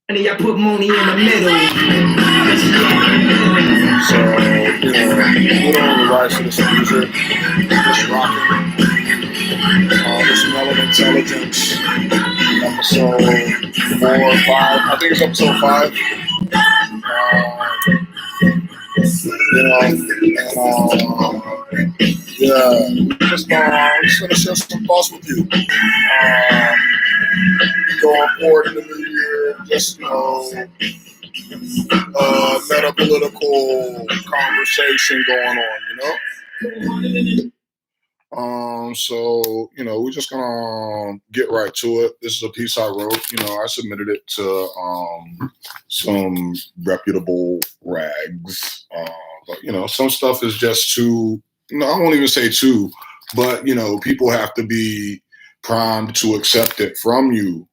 And then y'all put Mooney in the middle. So, we don't own the rights to this music. Just rocking. This Melanintelligence episode 4 or 5. I think it's episode 5. We're just gonna share some thoughts with you. Going forward in the new year, just meta political conversation going on, So, we're just gonna get right to it. This is a piece I wrote. I submitted it to some reputable rags. But some stuff is just too. I won't even say too, but people have to be primed to accept it from you.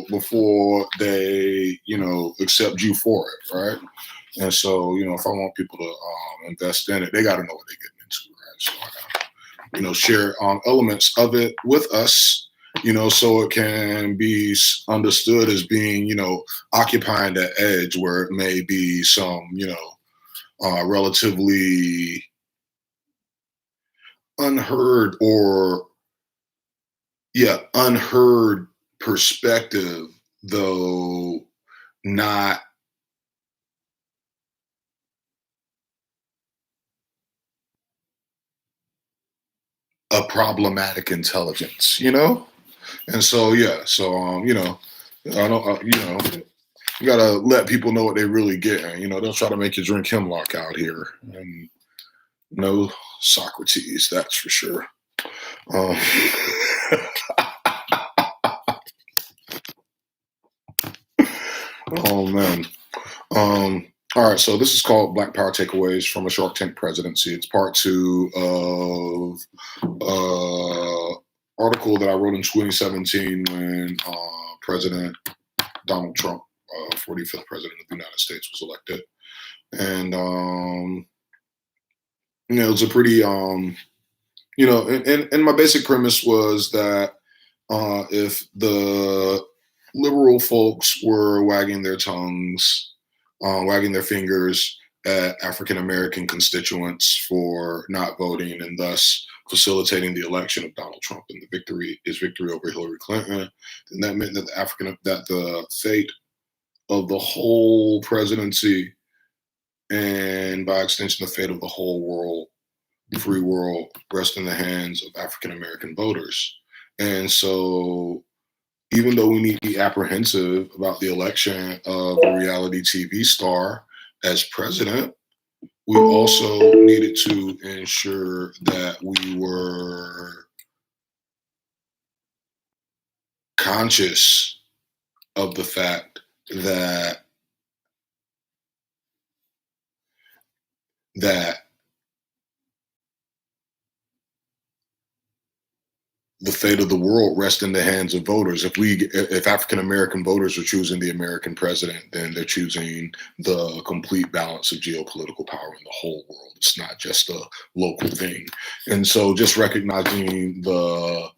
Before they, accept you for it, right? And so, if I want people to invest in it, they got to know what they're getting into, right? So I got to, share elements of it with us, so it can be understood as being, occupying that edge where it may be some, relatively unheard perspective, though not a problematic intelligence, And so, I don't, you gotta let people know what they really get. They'll try to make you drink hemlock out here, and no Socrates, that's for sure. Oh man. All right, so this is called Black Power Takeaways from a Shark Tank Presidency. It's part 2 of article that I wrote in 2017 when President Donald Trump, 45th president of the United States, was elected. And it was a pretty and my basic premise was that if the liberal folks were wagging their tongues, wagging their fingers at African American constituents for not voting and thus facilitating the election of Donald Trump and his victory over Hillary Clinton, then that meant that the fate of the whole presidency, and by extension the fate of the whole world, the free world, rest in the hands of African American voters. And so, even though we need to be apprehensive about the election of a reality TV star as president, we also needed to ensure that we were conscious of the fact that the fate of the world rests in the hands of voters. If African American voters are choosing the American president, then they're choosing the complete balance of geopolitical power in the whole world. It's not just a local thing. And so just recognizing the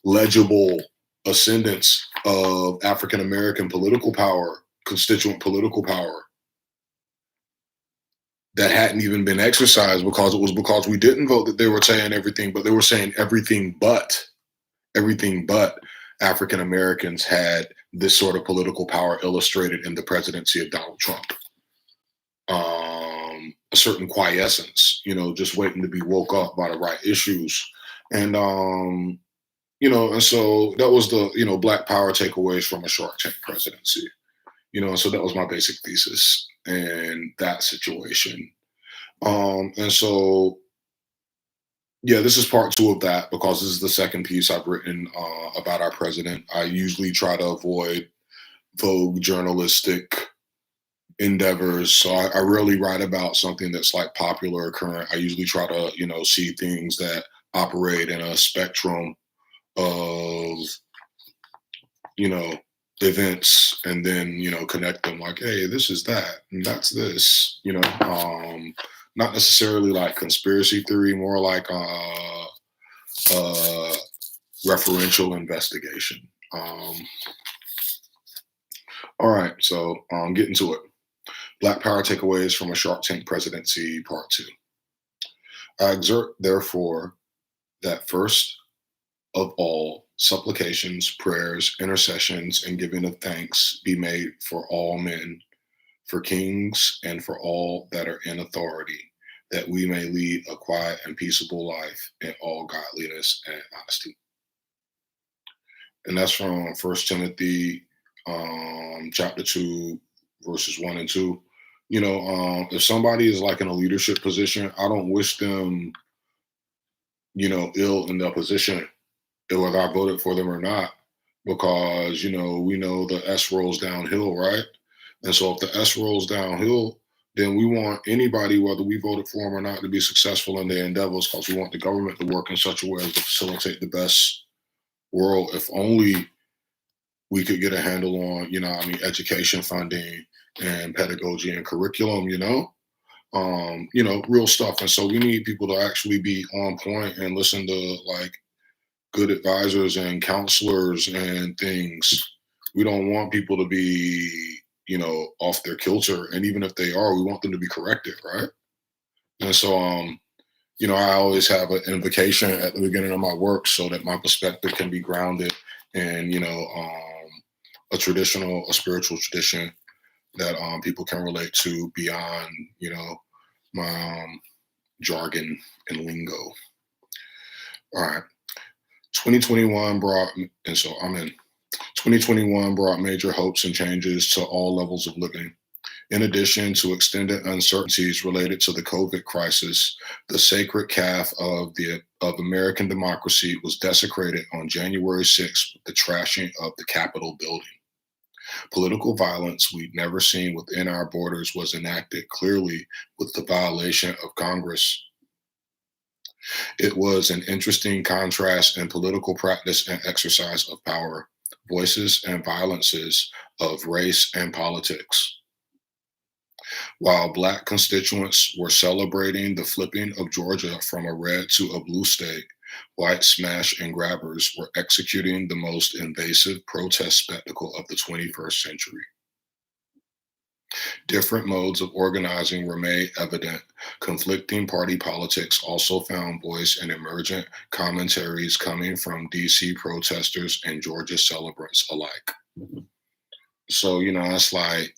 legible ascendance of African American political power, constituent political power, that hadn't even been exercised because we didn't vote, that they were saying everything, but they were saying everything but African Americans had this sort of political power illustrated in the presidency of Donald Trump. A certain quiescence, just waiting to be woke up by the right issues. And, and so that was the, Black Power takeaways from a Shark Tank presidency, and so that was my basic thesis in that situation. And so, yeah, this is part 2 of that because this is the second piece I've written about our president. I usually try to avoid vogue journalistic endeavors. So I rarely write about something that's like popular or current. I usually try to, see things that operate in a spectrum of, events and then, connect them like, hey, this is that and that's this, not necessarily like conspiracy theory, more like referential investigation. All right, so getting to it. Black Power takeaways from a Shark Tank Presidency Part 2. I exert, therefore, that first of all supplications, prayers, intercessions, and giving of thanks be made for all men, for kings, and for all that are in authority, that we may lead a quiet and peaceable life in all godliness and honesty. And that's from First Timothy chapter 2, verses 1 and 2. If somebody is like in a leadership position, I don't wish them, ill in their position, whether I voted for them or not, because, we know the S rolls downhill, right? And so if the S rolls downhill, then we want anybody, whether we voted for them or not, to be successful in their endeavors, because we want the government to work in such a way as to facilitate the best world. If only we could get a handle on, education funding and pedagogy and curriculum, real stuff. And so we need people to actually be on point and listen to like good advisors and counselors and things. We don't want people to be, off their kilter. And even if they are, we want them to be corrected, right? And so, I always have an invocation at the beginning of my work so that my perspective can be grounded in, a spiritual tradition that people can relate to beyond, my jargon and lingo. All right. 2021 brought, and so I'm in. 2021 brought major hopes and changes to all levels of living. In addition to extended uncertainties related to the COVID crisis, the sacred calf of American democracy was desecrated on January 6th with the trashing of the Capitol building. Political violence we'd never seen within our borders was enacted clearly with the violation of Congress. It was an interesting contrast in political practice and exercise of power, voices and violences of race and politics. While Black constituents were celebrating the flipping of Georgia from a red to a blue state, white smash and grabbers were executing the most invasive protest spectacle of the 21st century. Different modes of organizing were made evident. Conflicting party politics also found voice in emergent commentaries coming from DC protesters and Georgia celebrants alike. So, it's like,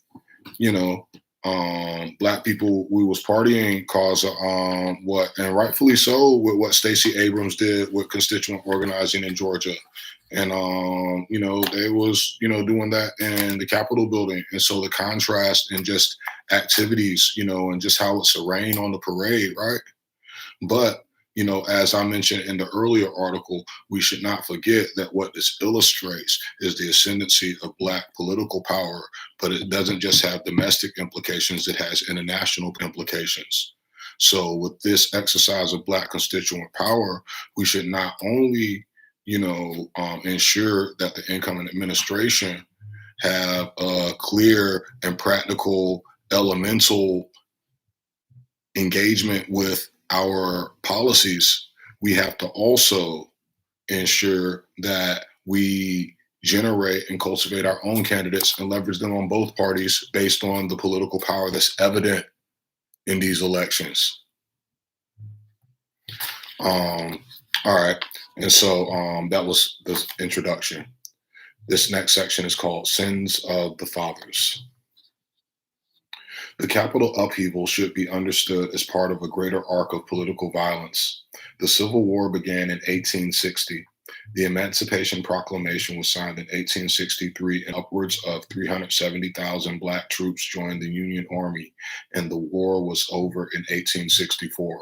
Black people, we was partying cause and rightfully so, with what Stacey Abrams did with constituent organizing in Georgia. And they was, doing that in the Capitol building. And so the contrast and just activities, and just how it's a rain on the parade, right? But as I mentioned in the earlier article, we should not forget that what this illustrates is the ascendancy of Black political power, but it doesn't just have domestic implications, it has international implications. So with this exercise of Black constituent power, we should not only, ensure that the incoming administration have a clear and practical, elemental engagement with our policies, we have to also ensure that we generate and cultivate our own candidates and leverage them on both parties based on the political power that's evident in these elections. All right. And so that was the introduction. This next section is called Sins of the Fathers. The Capitol upheaval should be understood as part of a greater arc of political violence. The Civil War began in 1860. The Emancipation Proclamation was signed in 1863, and upwards of 370,000 Black troops joined the Union Army, and the war was over in 1864.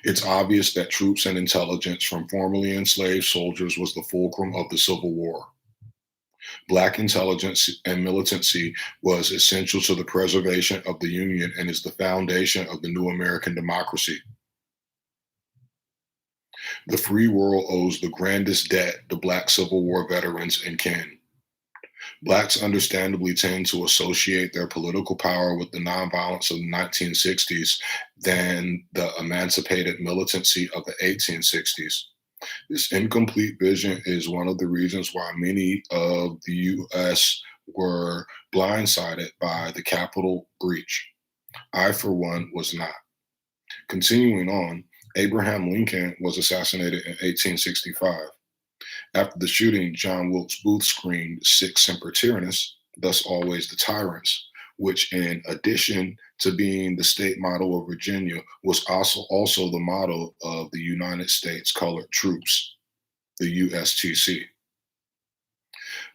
It's obvious that troops and intelligence from formerly enslaved soldiers was the fulcrum of the Civil War. Black intelligence and militancy was essential to the preservation of the Union and is the foundation of the new American democracy. The free world owes the grandest debt to Black Civil War veterans and kin. Blacks understandably tend to associate their political power with the nonviolence of the 1960s than the emancipated militancy of the 1860s. This incomplete vision is one of the reasons why many of the U.S. were blindsided by the Capitol breach. I, for one, was not. Continuing on, Abraham Lincoln was assassinated in 1865. After the shooting, John Wilkes Booth screamed, "Sic semper tyrannis," thus always the tyrants, which, in addition to being the state motto of Virginia, was also the motto of the United States Colored Troops, the USTC.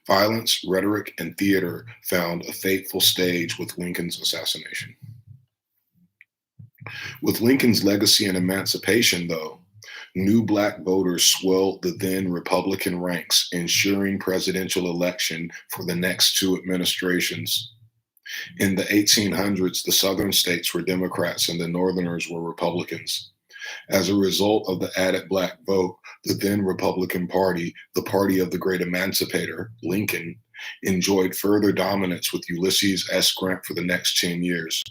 Violence, rhetoric, and theater found a fateful stage with Lincoln's assassination. With Lincoln's legacy and emancipation, though, new Black voters swelled the then Republican ranks, ensuring presidential election for the next two administrations. In the 1800s, the Southern states were Democrats and the Northerners were Republicans. As a result of the added Black vote, the then Republican Party, the party of the great emancipator, Lincoln, enjoyed further dominance with Ulysses S. Grant for the next 10 years.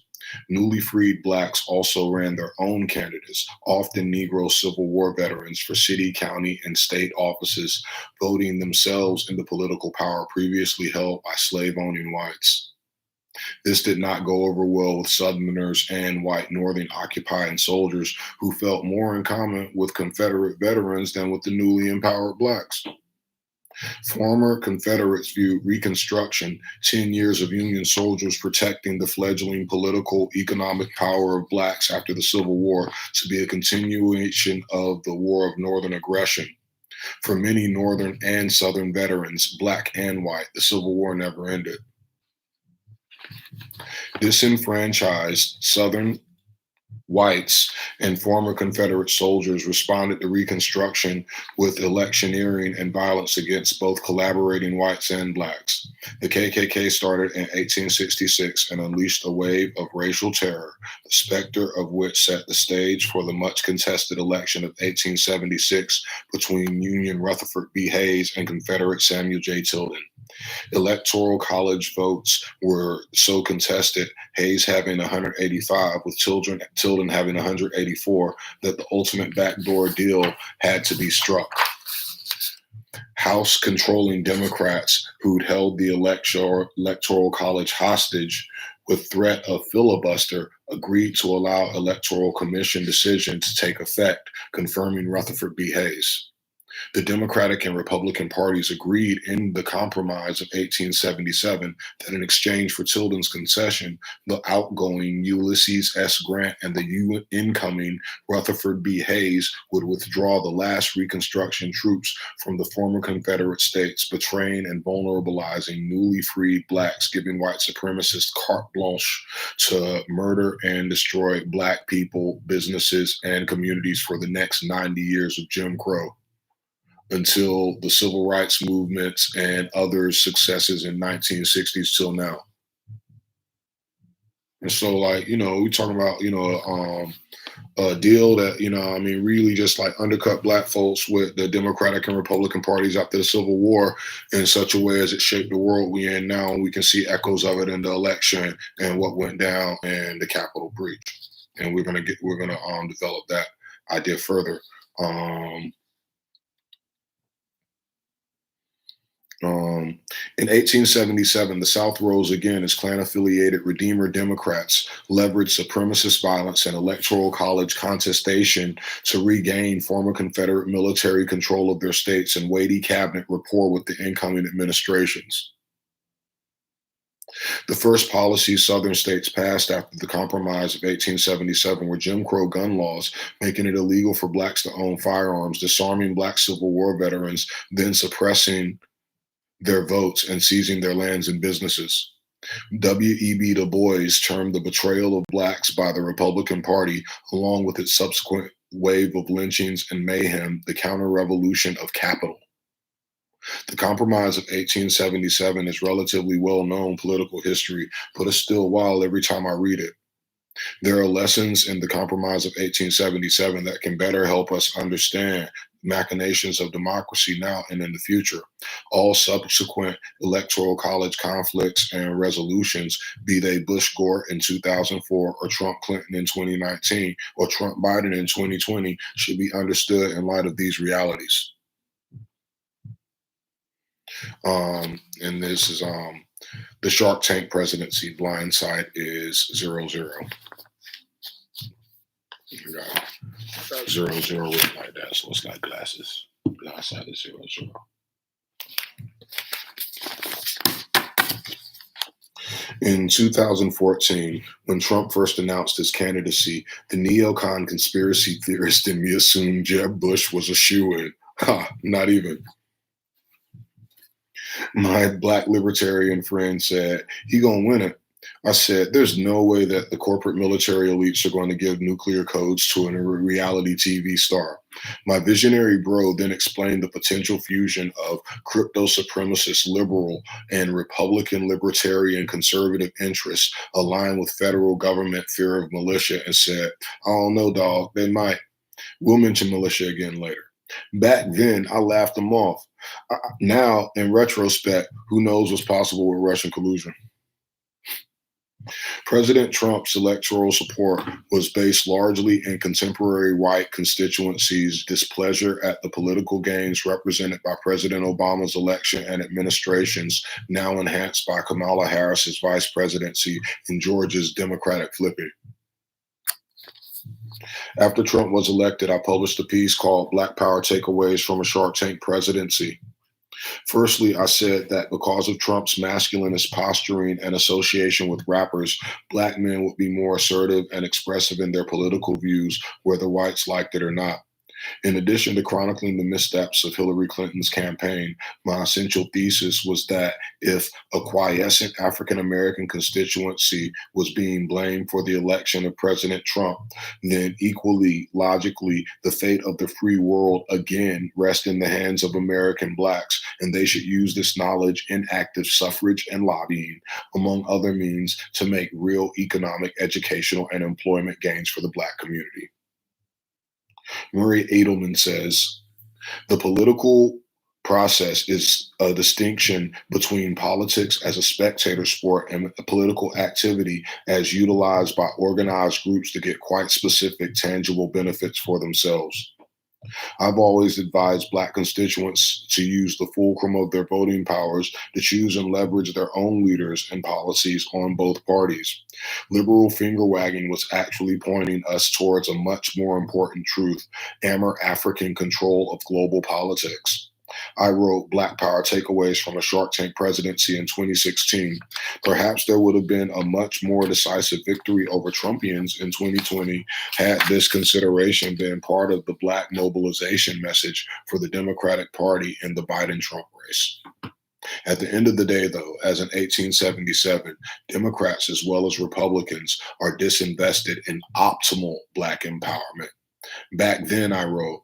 Newly freed Blacks also ran their own candidates, often Negro Civil War veterans, for city, county, and state offices, voting themselves into political power previously held by slave-owning whites. This did not go over well with Southerners and white Northern occupying soldiers who felt more in common with Confederate veterans than with the newly empowered Blacks. Former Confederates viewed Reconstruction, 10 years of Union soldiers protecting the fledgling political, economic power of Blacks after the Civil War, to be a continuation of the War of Northern Aggression. For many Northern and Southern veterans, Black and white, the Civil War never ended. Disenfranchised Southern whites and former Confederate soldiers responded to Reconstruction with electioneering and violence against both collaborating whites and Blacks. The KKK started in 1866 and unleashed a wave of racial terror, the specter of which set the stage for the much contested election of 1876 between Union Rutherford B. Hayes and Confederate Samuel J. Tilden. Electoral college votes were so contested, Hayes having 185 with Tilden having 184, that the ultimate backdoor deal had to be struck. House controlling Democrats who'd held the electoral college hostage with threat of filibuster agreed to allow Electoral Commission decision to take effect, confirming Rutherford B. Hayes. The Democratic and Republican parties agreed in the Compromise of 1877 that in exchange for Tilden's concession, the outgoing Ulysses S. Grant and the incoming Rutherford B. Hayes would withdraw the last Reconstruction troops from the former Confederate states, betraying and vulnerabilizing newly freed Blacks, giving white supremacists carte blanche to murder and destroy Black people, businesses, and communities for the next 90 years of Jim Crow, until the civil rights movements and other successes in 1960s till now. And so, like, we talking about, a deal that, really just like undercut Black folks with the Democratic and Republican parties after the Civil War in such a way as it shaped the world we in now. And we can see echoes of it in the election and what went down in the Capitol breach. And we're going to develop that idea further. In 1877, the South rose again as Klan-affiliated Redeemer Democrats leveraged supremacist violence and electoral college contestation to regain former Confederate military control of their states and weighty cabinet rapport with the incoming administrations. The first policies Southern states passed after the Compromise of 1877 were Jim Crow gun laws, making it illegal for Blacks to own firearms, disarming Black Civil War veterans, then suppressing their votes and seizing their lands and businesses. W.E.B. Du Bois termed the betrayal of Blacks by the Republican Party, along with its subsequent wave of lynchings and mayhem, the counter-revolution of capital. The Compromise of 1877 is relatively well-known political history, but it's still wild every time I read it. There are lessons in the Compromise of 1877 that can better help us understand machinations of democracy now and in the future. All subsequent electoral college conflicts and resolutions, be they Bush Gore in 2004 or Trump Clinton in 2019 or Trump Biden in 2020, should be understood in light of these realities. And this is the Shark Tank presidency. Blind side is 0-0. You got 0-0 written like that, so it's like glasses. Blind side is 0-0. In 2014, when Trump first announced his candidacy, the neocon conspiracy theorist in me assumed Jeb Bush was a shoo-in. Ha, not even. My black libertarian friend said, he gonna win it. I said, there's no way that the corporate military elites are going to give nuclear codes to a reality TV star. My visionary bro then explained the potential fusion of crypto supremacist liberal and Republican libertarian conservative interests aligned with federal government fear of militia and said, I don't know, dog, they might. We'll mention militia again later. Back then, I laughed them off. Now, in retrospect, who knows what's possible with Russian collusion? President Trump's electoral support was based largely in contemporary white constituencies' displeasure at the political gains represented by President Obama's election and administrations, now enhanced by Kamala Harris's vice presidency and Georgia's Democratic flipping. After Trump was elected, I published a piece called Black Power Takeaways from a Shark Tank Presidency. Firstly, I said that because of Trump's masculinist posturing and association with rappers, black men would be more assertive and expressive in their political views, whether whites liked it or not. In addition to chronicling the missteps of Hillary Clinton's campaign, my essential thesis was that if a quiescent African-American constituency was being blamed for the election of President Trump, then equally logically, the fate of the free world again rests in the hands of American blacks, and they should use this knowledge in active suffrage and lobbying, among other means, to make real economic, educational, and employment gains for the black community. Murray Edelman says, the political process is a distinction between politics as a spectator sport and political activity as utilized by organized groups to get quite specific, tangible benefits for themselves. I've always advised black constituents to use the fulcrum of their voting powers to choose and leverage their own leaders and policies on both parties. Liberal finger-wagging was actually pointing us towards a much more important truth: African control of global politics. I wrote Black Power Takeaways from a Shark Tank Presidency in 2016. Perhaps there would have been a much more decisive victory over Trumpians in 2020 had this consideration been part of the Black mobilization message for the Democratic Party in the Biden-Trump race. At the end of the day, though, as in 1877, Democrats as well as Republicans are disinvested in optimal Black empowerment. Back then, I wrote,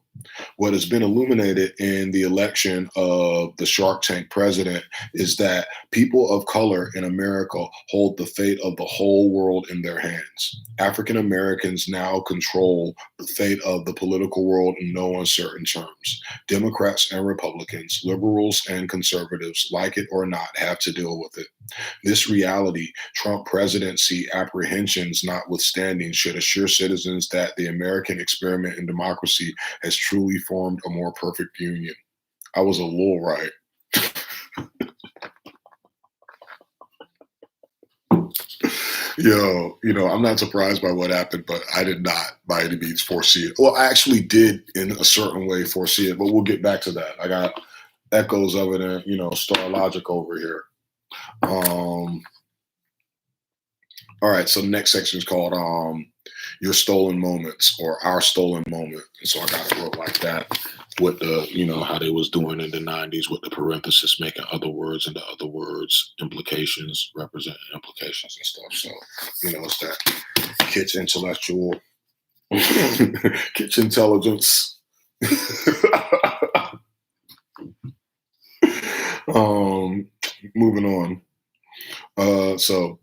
what has been illuminated in the election of the Shark Tank president is that people of color in America hold the fate of the whole world in their hands. African Americans now control the fate of the political world in no uncertain terms. Democrats and Republicans, liberals and conservatives, like it or not, have to deal with it. This reality, Trump presidency apprehensions notwithstanding, should assure citizens that the American experiment in democracy has truly formed a more perfect union. I was a little right. I'm not surprised by what happened, but I did not by any means foresee it. Well, I actually did in a certain way foresee it, but we'll get back to that. I got echoes of it and, Star Logic over here. All right, so the next section is called Your Stolen Moments or Our Stolen Moment. And so I got it wrote like that with the, how they was doing in the 90s with the parenthesis, making other words into other words, implications, representing implications and stuff. So, it's that kit's intellectual, kit's intelligence. Moving on. So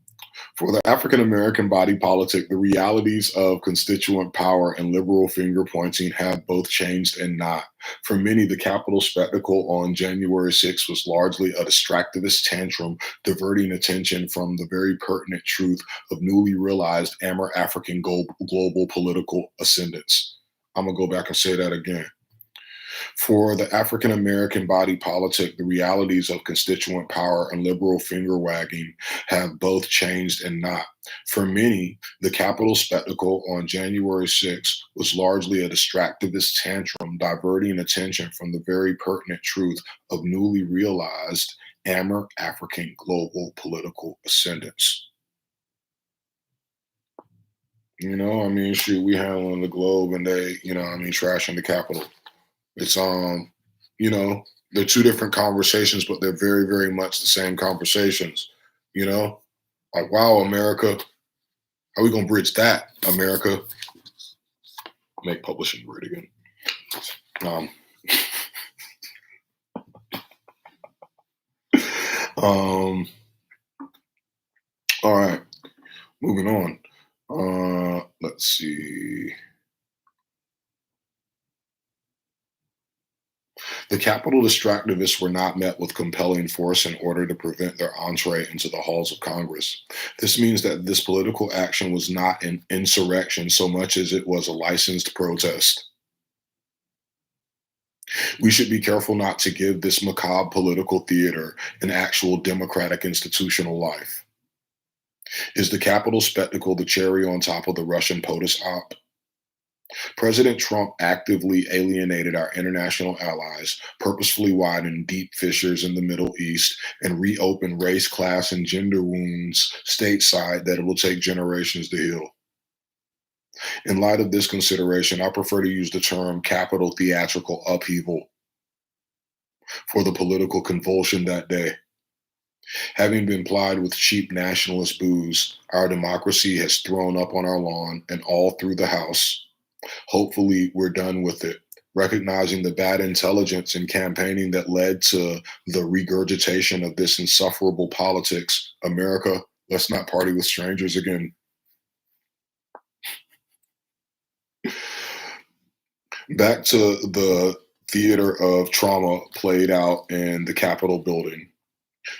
For the African American body politic, the realities of constituent power and liberal finger pointing have both changed and not. For many, the Capitol spectacle on January 6th was largely a distractivist tantrum, diverting attention from the very pertinent truth of newly realized African global political ascendance. I'm going to go back and say that again. For the African American body politic, the realities of constituent power and liberal finger wagging have both changed and not. For many, the Capitol spectacle on January 6th was largely a distractivist tantrum, diverting attention from the very pertinent truth of newly realized African global political ascendance. You know, I mean, shoot, we handling the globe and they, you know, I mean, trashing the Capitol. It's you know, they're two different conversations, but they're very, very much the same conversations. You know, like, wow, America, how are we gonna bridge that, America? Make publishing great again. All right, moving on. Let's see. The Capitol distractivists were not met with compelling force in order to prevent their entree into the halls of Congress. This means that this political action was not an insurrection so much as it was a licensed protest. We should be careful not to give this macabre political theater an actual democratic institutional life. Is the Capitol spectacle the cherry on top of the Russian POTUS op? President Trump actively alienated our international allies, purposefully widened deep fissures in the Middle East, and reopened race, class, and gender wounds stateside that it will take generations to heal. In light of this consideration, I prefer to use the term Capitol theatrical upheaval for the political convulsion that day. Having been plied with cheap nationalist booze, our democracy has thrown up on our lawn and all through the House. Hopefully, we're done with it, recognizing the bad intelligence and campaigning that led to the regurgitation of this insufferable politics. America, let's not party with strangers again. Back to the theater of trauma played out in the Capitol building.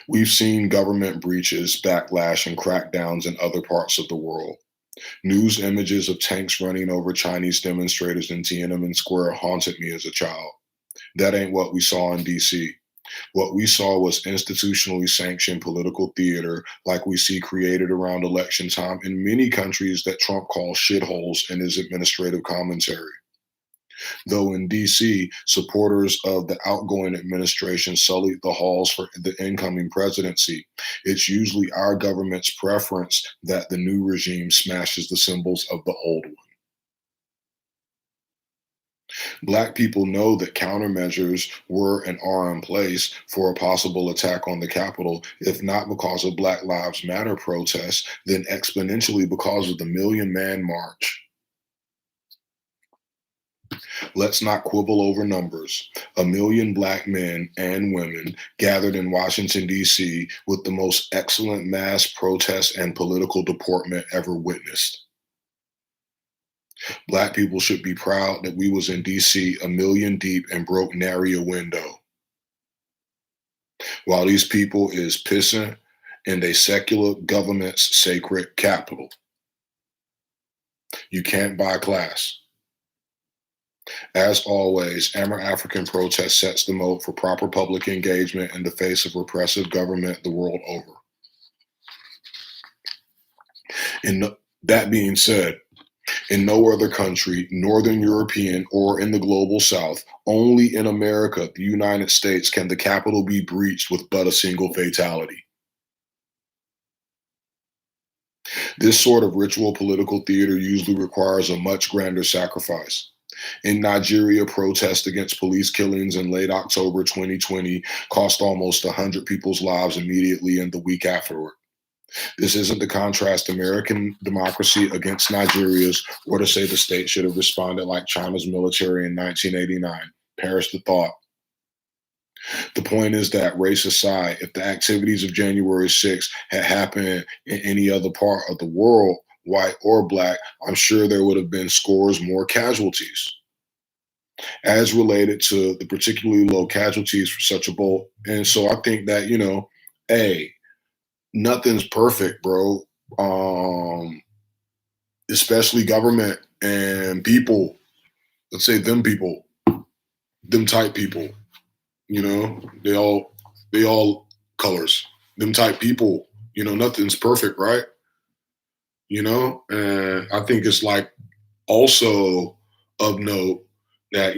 We've seen government breaches, backlash, and crackdowns in other parts of the world. News images of tanks running over Chinese demonstrators in Tiananmen Square haunted me as a child. That ain't what we saw in DC. What we saw was institutionally sanctioned political theater like we see created around election time in many countries that Trump calls shitholes in his administrative commentary. Though in DC, supporters of the outgoing administration sullied the halls for the incoming presidency, it's usually our government's preference that the new regime smashes the symbols of the old one. Black people know that countermeasures were and are in place for a possible attack on the Capitol, if not because of Black Lives Matter protests, then exponentially because of the Million Man March. Let's not quibble over numbers. 1 million Black men and women gathered in Washington, D.C. with the most excellent mass protest and political deportment ever witnessed. Black people should be proud that we was in D.C. 1 million deep and broke nary a window. While these people is pissing in a secular government's sacred capital. You can't buy class. As always, African protest sets the mode for proper public engagement in the face of repressive government the world over. That being said, in no other country, Northern European or in the global South, only in America, the United States, can the Capitol be breached with but a single fatality. This sort of ritual political theater usually requires a much grander sacrifice. In Nigeria, protests against police killings in late October 2020 cost almost 100 people's lives immediately and the week afterward. This isn't to contrast American democracy against Nigeria's or to say the state should have responded like China's military in 1989. Perish the thought. The point is that, race aside, if the activities of January 6th had happened in any other part of the world, white or black, I'm sure there would have been scores more casualties. As related to the particularly low casualties for such a bolt. And so I think that, hey, nothing's perfect, bro. Especially government and people, let's say them people, them type people, they all colors, them type people, nothing's perfect, right? And I think it's like also of note that,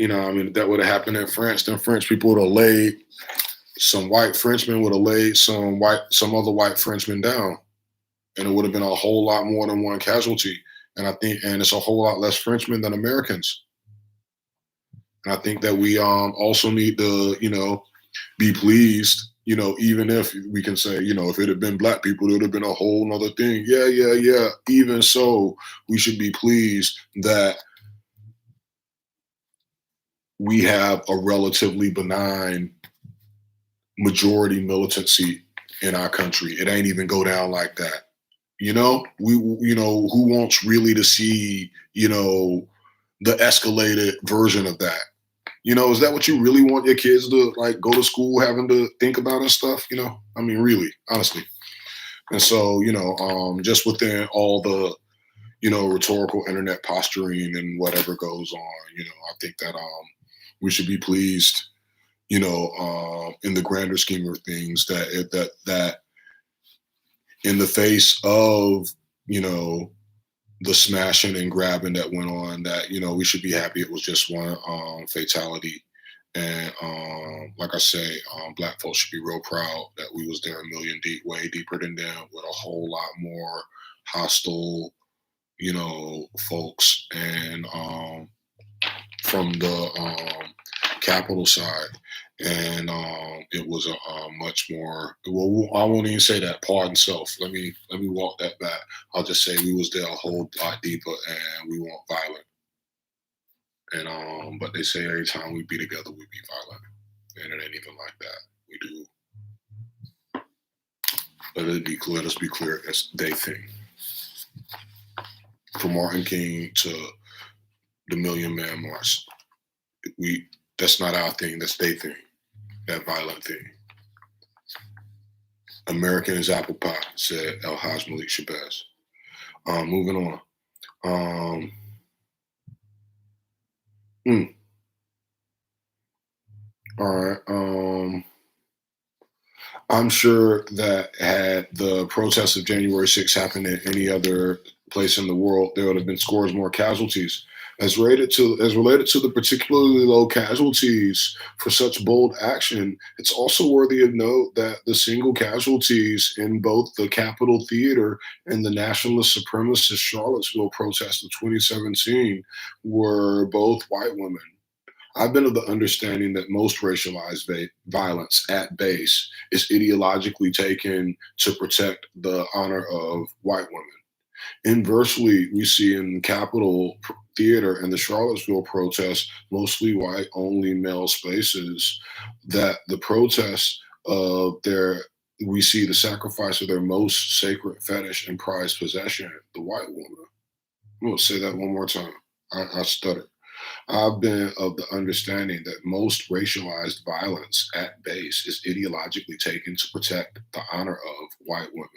that would have happened in France. Then French people would have laid some white Frenchmen would have laid some other white Frenchmen down, and it would have been a whole lot more than one casualty. And it's a whole lot less Frenchmen than Americans. And I think that we also need to, be pleased, even if we can say, if it had been black people, it would have been a whole nother thing. Yeah. Even so, we should be pleased that we have a relatively benign majority militancy in our country. It ain't even go down like that. Who wants really to see, the escalated version of that? Is that what you really want your kids to like go to school having to think about and stuff? Really, honestly. And so, just within all the, rhetorical internet posturing and whatever goes on, I think that we should be pleased, in the grander scheme of things, that in the face of, the smashing and grabbing that went on, that, we should be happy it was just one fatality. And like I say, black folks should be real proud that we was there a million deep, way deeper than them, with a whole lot more hostile, folks, and from the capital side. And it was a much more, well, I won't even say that, pardon self, let me walk that back. I'll just say we was there a whole lot deeper, and we weren't violent. And but they say every time we be together we be violent, and it ain't even like that. We do, but let us be clear, it's they thing. From Martin King to the Million Man March, that's not our thing, that's they thing, that violent thing. American is apple pie, said El Haj Malik Shabazz. Moving on. All right. I'm sure that had the protests of January 6th happened in any other place in the world, there would have been scores more casualties. As related to the particularly low casualties for such bold action, it's also worthy of note that the single casualties in both the Capitol Theater and the nationalist supremacist Charlottesville protests of 2017 were both white women. I've been of the understanding that most racialized violence at base is ideologically taken to protect the honor of white women. Inversely, we see in the Capitol Theater and the Charlottesville protests, mostly white-only male spaces, that the protests of we see the sacrifice of their most sacred fetish and prized possession, the white woman. I'm going to say that one more time. I stuttered. I've been of the understanding that most racialized violence at base is ideologically taken to protect the honor of white women.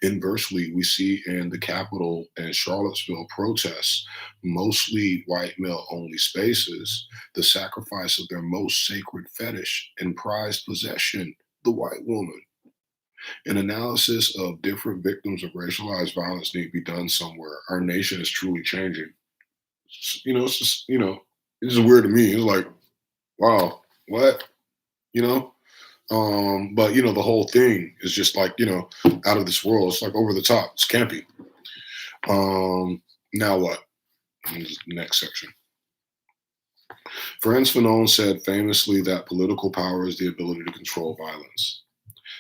Inversely, we see in the Capitol and Charlottesville protests, mostly white male-only spaces, the sacrifice of their most sacred fetish and prized possession, the white woman. An analysis of different victims of racialized violence need to be done somewhere. Our nation is truly changing. It's just, it's just weird to me. It's like, wow, what? But the whole thing is just like, out of this world. It's like over the top. It's campy. Now what? Next section. Frantz Fanon said famously that political power is the ability to control violence.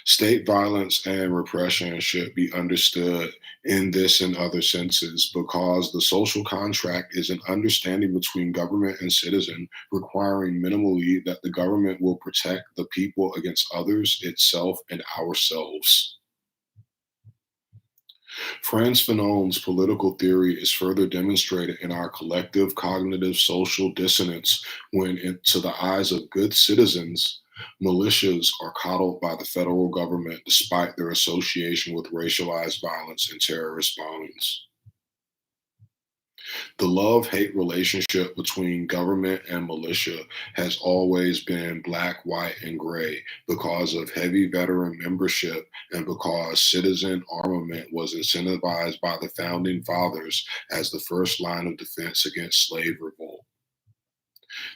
State violence and repression should be understood in this and other senses because the social contract is an understanding between government and citizen requiring minimally that the government will protect the people against others, itself, and ourselves. Frantz Fanon's political theory is further demonstrated in our collective cognitive social dissonance when, to the eyes of good citizens, militias are coddled by the federal government despite their association with racialized violence and terrorist bombings. The love hate relationship between government and militia has always been black, white, and gray because of heavy veteran membership and because citizen armament was incentivized by the founding fathers as the first line of defense against slave revolt.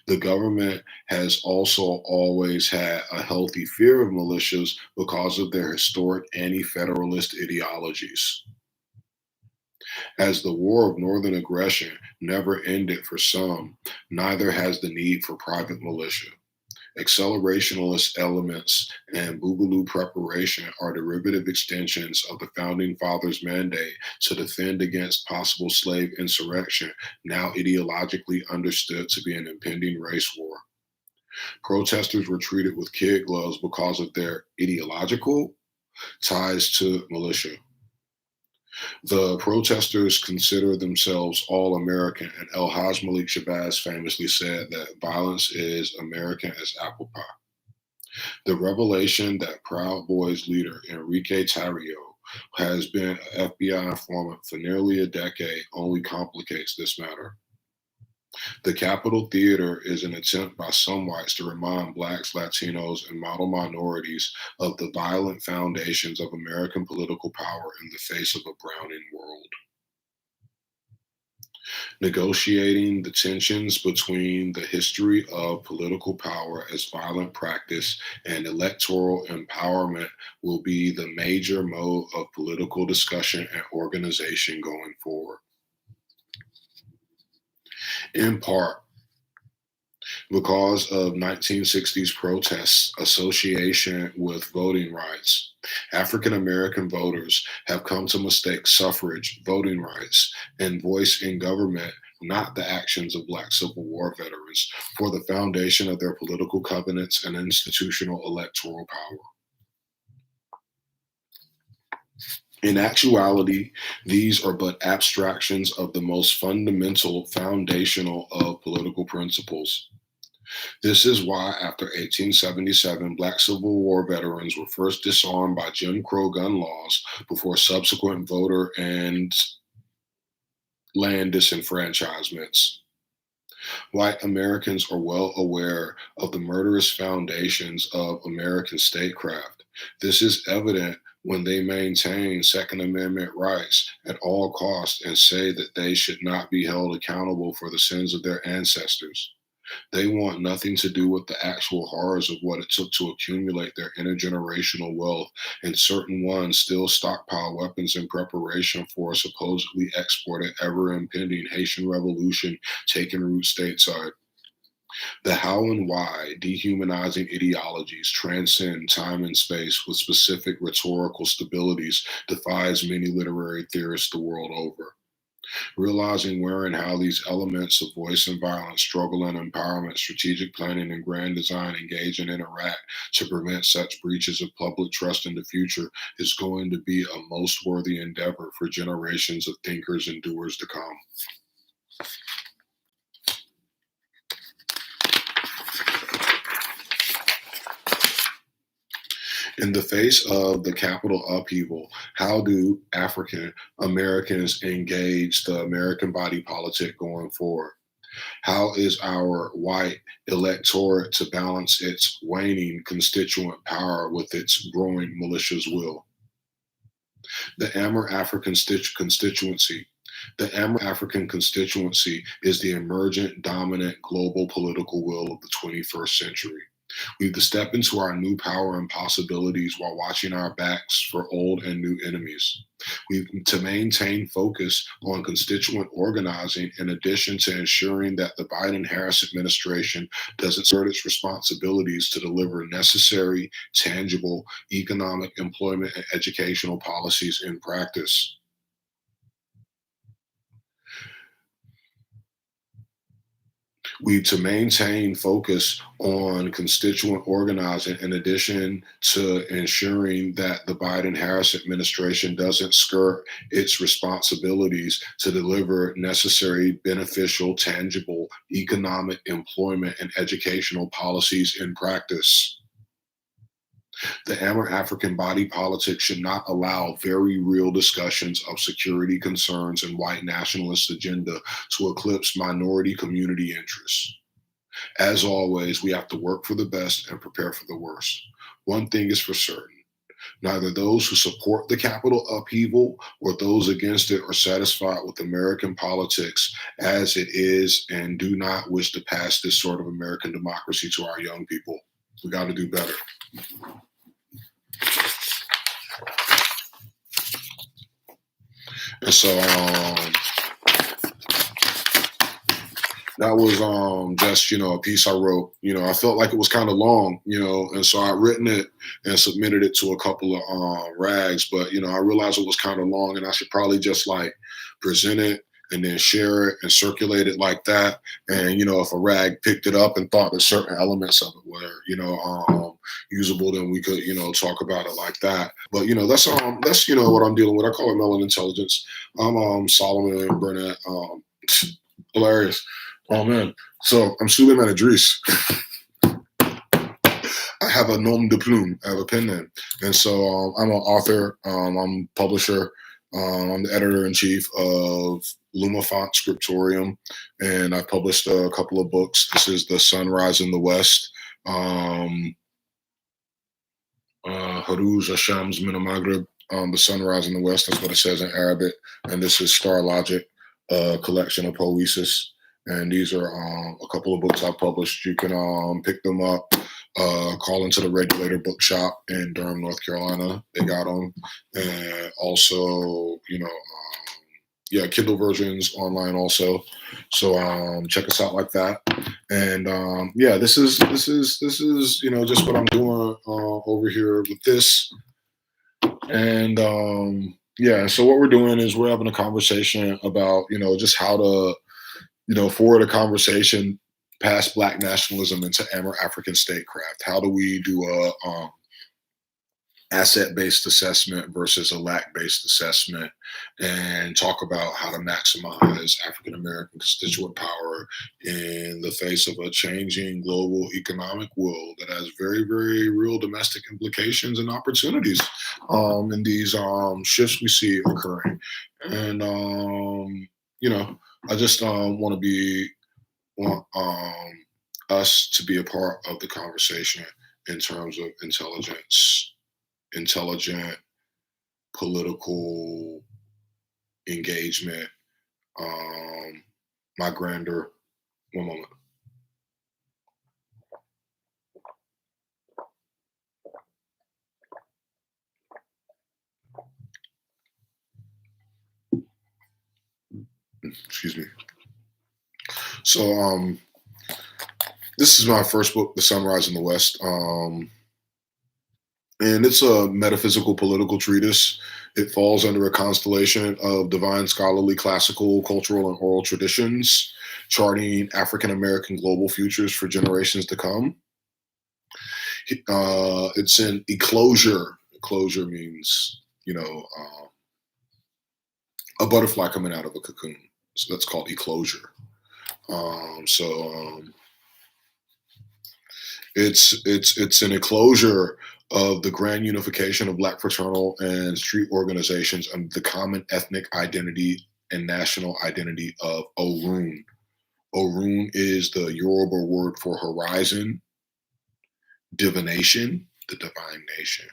The government has also always had a healthy fear of militias because of their historic anti federalist ideologies. As the War of Northern Aggression never ended for some, neither has the need for private militia. Accelerationist elements and Boogaloo preparation are derivative extensions of the Founding Fathers' mandate to defend against possible slave insurrection, now ideologically understood to be an impending race war. Protesters were treated with kid gloves because of their ideological ties to militia. The protesters consider themselves all American, and El Haj Malik Shabazz famously said that violence is American as apple pie. The revelation that Proud Boys leader Enrique Tarrio has been an FBI informant for nearly a decade only complicates this matter. The Capitol Theater is an attempt by some whites to remind Blacks, Latinos, and model minorities of the violent foundations of American political power in the face of a browning world. Negotiating the tensions between the history of political power as violent practice and electoral empowerment will be the major mode of political discussion and organization going forward. In part, because of 1960s protests association with voting rights, African American voters have come to mistake suffrage, voting rights, and voice in government, not the actions of Black Civil War veterans, for the foundation of their political covenants and institutional electoral power. In actuality, these are but abstractions of the most fundamental, foundational of political principles. This is why, after 1877, Black Civil War veterans were first disarmed by Jim Crow gun laws before subsequent voter and land disenfranchisements. White Americans are well aware of the murderous foundations of American statecraft. This is evident when they maintain Second Amendment rights at all costs and say that they should not be held accountable for the sins of their ancestors. They want nothing to do with the actual horrors of what it took to accumulate their intergenerational wealth, and certain ones still stockpile weapons in preparation for a supposedly exported, ever impending Haitian revolution taking root stateside. The how and why dehumanizing ideologies transcend time and space with specific rhetorical stabilities defies many literary theorists the world over. Realizing where and how these elements of voice and violence, struggle and empowerment, strategic planning, and grand design engage and interact to prevent such breaches of public trust in the future is going to be a most worthy endeavor for generations of thinkers and doers to come. In the face of the capital upheaval, how do African Americans engage the American body politic going forward? How is our white electorate to balance its waning constituent power with its growing malicious will? The Amur African constituency. The Amur African constituency is the emergent, dominant global political will of the 21st century. We have to step into our new power and possibilities while watching our backs for old and new enemies. We have to maintain focus on constituent organizing in addition to ensuring that the Biden Harris administration doesn't assert its responsibilities to deliver necessary, tangible economic, employment, and educational policies in practice. We to maintain focus on constituent organizing in addition to ensuring that the Biden Harris administration doesn't skirt its responsibilities to deliver necessary, beneficial, tangible economic, employment, and educational policies in practice. The African body politic should not allow very real discussions of security concerns and white nationalist agenda to eclipse minority community interests. As always, we have to work for the best and prepare for the worst. One thing is for certain: neither those who support the Capitol upheaval or those against it are satisfied with American politics as it is and do not wish to pass this sort of American democracy to our young people. We got to do better. And so that was just a piece I wrote. I felt like it was kind of long, and so I written it and submitted it to a couple of rags, but I realized it was kind of long and I should probably just like present it and then share it and circulate it like that. And if a rag picked it up and thought that certain elements of it were usable, then we could talk about it like that. But that's what I'm dealing with. I call it Melanintelligence. I'm Solomon Burnett. Hilarious. Oh man. So I'm Suleiman Idris. I have a nom de plume. I have a pen name. And so I'm an author. I'm a publisher. I'm the editor-in-chief of Lumafont Scriptorium, and I published a couple of books. This is The Sunrise in the West, Harouz Hasham's Min al-Maghrib, The Sunrise in the West. That's what it says in Arabic. And this is Star Logic, a collection of poesis. And these are a couple of books I published. You can pick them up. Call into the Regulator Bookshop in Durham, North Carolina. They got them. And also, Kindle versions online also. So check us out like that. And this is just what I'm doing over here with this. And so what we're doing is we're having a conversation about just how to forward a conversation past Black nationalism into African statecraft. How do we do a asset-based assessment versus a lack-based assessment, and talk about how to maximize African-American constituent power in the face of a changing global economic world that has very, very real domestic implications and opportunities in these shifts we see occurring. And, I just want us to be a part of the conversation in terms of intelligent political engagement. My grander, one moment. Excuse me. So this is my first book, The Sunrise in the West. And it's a metaphysical political treatise. It falls under a constellation of divine scholarly, classical, cultural, and oral traditions, charting African American global futures for generations to come. It's in eclosure. Eclosure means, a butterfly coming out of a cocoon. So that's called eclosure. It's an eclosure of the grand unification of Black fraternal and street organizations under the common ethnic identity and national identity of Orun. Orun is the Yoruba word for horizon, divination, the divine nation,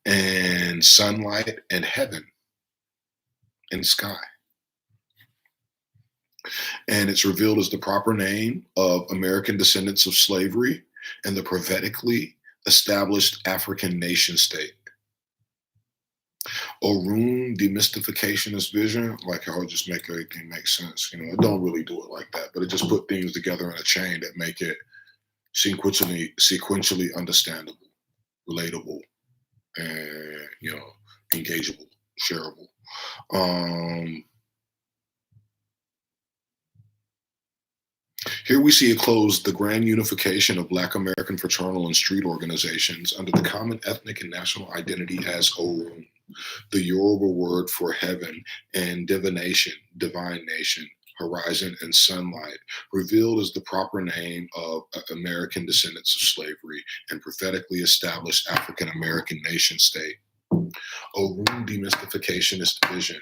and sunlight and heaven and sky. And it's revealed as the proper name of American descendants of slavery and the prophetically established African nation state. Orun demystificationist vision, like how it just make everything make sense. You know, it don't really do it like that, but it just put things together in a chain that make it sequentially understandable, relatable, and engageable, shareable. Here we see it close the grand unification of Black American fraternal and street organizations under the common ethnic and national identity as Orun, the Yoruba word for heaven, and divination, divine nation, horizon, and sunlight, revealed as the proper name of American descendants of slavery and prophetically established African American nation state. Orun demystificationist vision,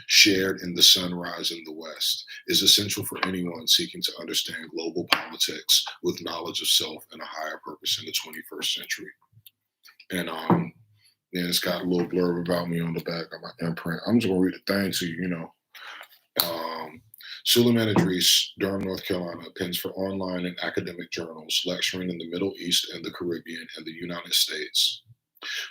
shared in the sunrise in the West, is essential for anyone seeking to understand global politics with knowledge of self and a higher purpose in the 21st century. And then it's got a little blurb about me on the back of my imprint. I'm just gonna read the thing to you. Suleiman Idris, Durham, North Carolina, pens for online and academic journals, lecturing in the Middle East and the Caribbean and the United States.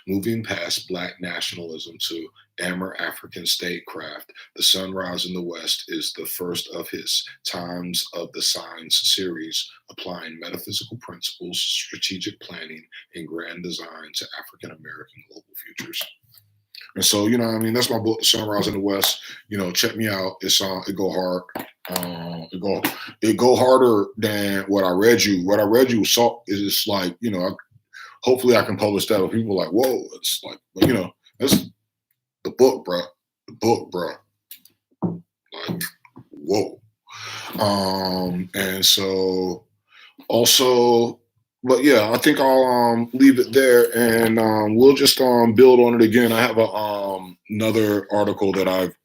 Moving past Black nationalism to Amer African statecraft, The Sunrise in the West is the first of his Times of the Signs series, applying metaphysical principles, strategic planning, and grand design to African American global futures. And so, that's my book, The Sunrise in the West. Check me out. It go hard. It go harder than what I read you. What I read you is just like, hopefully I can publish that with people like, whoa, it's like, that's the book, bro. The book, bro. Like, whoa. And so also, but yeah, I think I'll leave it there, and we'll just build on it again. I have another article that I've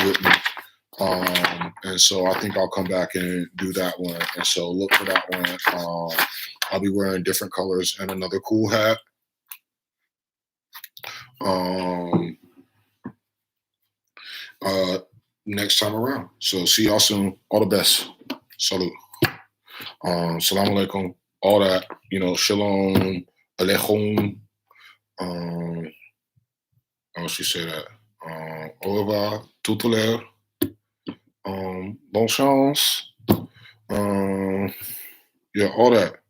written. And so I think I'll come back and do that one. And so look for that one. I'll be wearing different colors and another cool hat. Next time around. So see y'all soon. All the best. Salute. Salam alaikum. All that, shalom, alaikum. How should you say that? Au revoir, tout à l'heure. Bonne chance. Yeah, all that.